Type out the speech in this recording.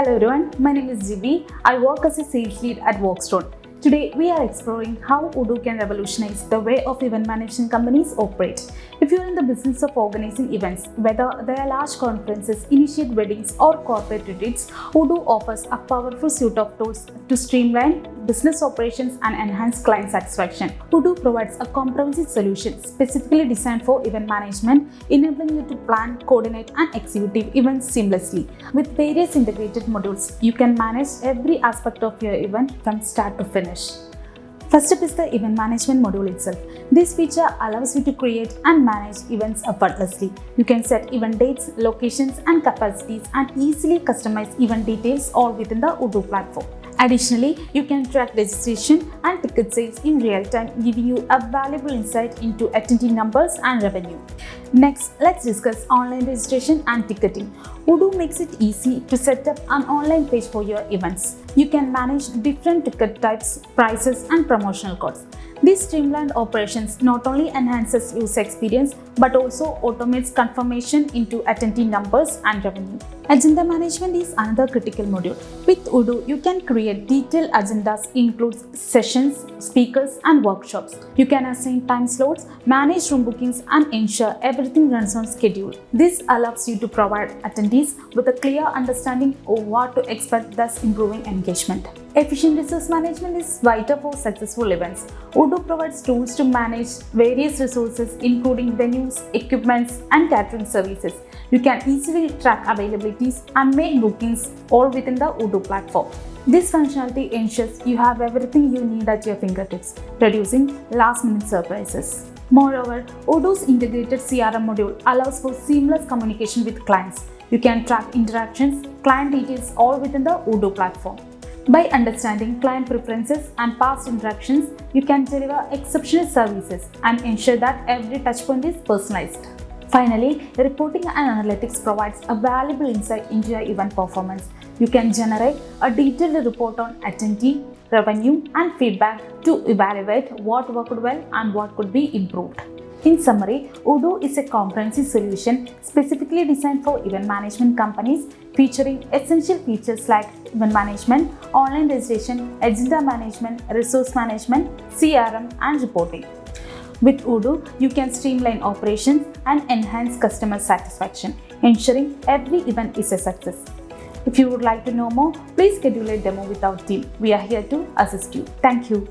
Hello everyone, my name is Jibi. I work as a sales lead at Voxtron. Today we are exploring how Odoo can revolutionize the way of event management companies operate. If you are in the business of organizing events, whether they are large conferences, initiate weddings or corporate retreats, Odoo offers a powerful suite of tools to streamline business operations and enhance client satisfaction. Odoo provides a comprehensive solution specifically designed for event management, enabling you to plan, coordinate and execute events seamlessly. With various integrated modules, you can manage every aspect of your event from start to finish. First up is the event management module itself. This feature allows you to create and manage events effortlessly. You can set event dates, locations and capacities and easily customize event details all within the Odoo platform. Additionally, you can track registration and ticket sales in real time, giving you a valuable insight into attendee numbers and revenue. Next, let's discuss online registration and ticketing. Odoo makes it easy to set up an online page for your events. You can manage different ticket types, prices, and promotional codes. These streamlined operations not only enhances user experience but also automates confirmation into attendee numbers and revenue. Agenda management is another critical module. With Odoo, you can create detailed agendas, includes sessions, speakers, and workshops. You can assign time slots, manage room bookings, and ensure everything runs on schedule. This allows you to provide attendees with a clear understanding of what to expect, thus improving engagement. Efficient resource management is vital for successful events. Odoo provides tools to manage various resources including venues, equipments, and catering services. You can easily track availabilities and make bookings all within the Odoo platform. This functionality ensures you have everything you need at your fingertips, reducing last-minute surprises. Moreover, Odoo's integrated CRM module allows for seamless communication with clients. You can track interactions, client details all within the Odoo platform. By understanding client preferences and past interactions, you can deliver exceptional services and ensure that every touchpoint is personalized. Finally, reporting and analytics provides a valuable insight into your event performance. You can generate a detailed report on attendee, revenue, and feedback to evaluate what worked well and what could be improved. In summary, Odoo is a comprehensive solution specifically designed for event management companies, featuring essential features like event management, online registration, agenda management, resource management, CRM, and reporting. With Odoo, you can streamline operations and enhance customer satisfaction, ensuring every event is a success. If you would like to know more, please schedule a demo with our team. We are here to assist you. Thank you.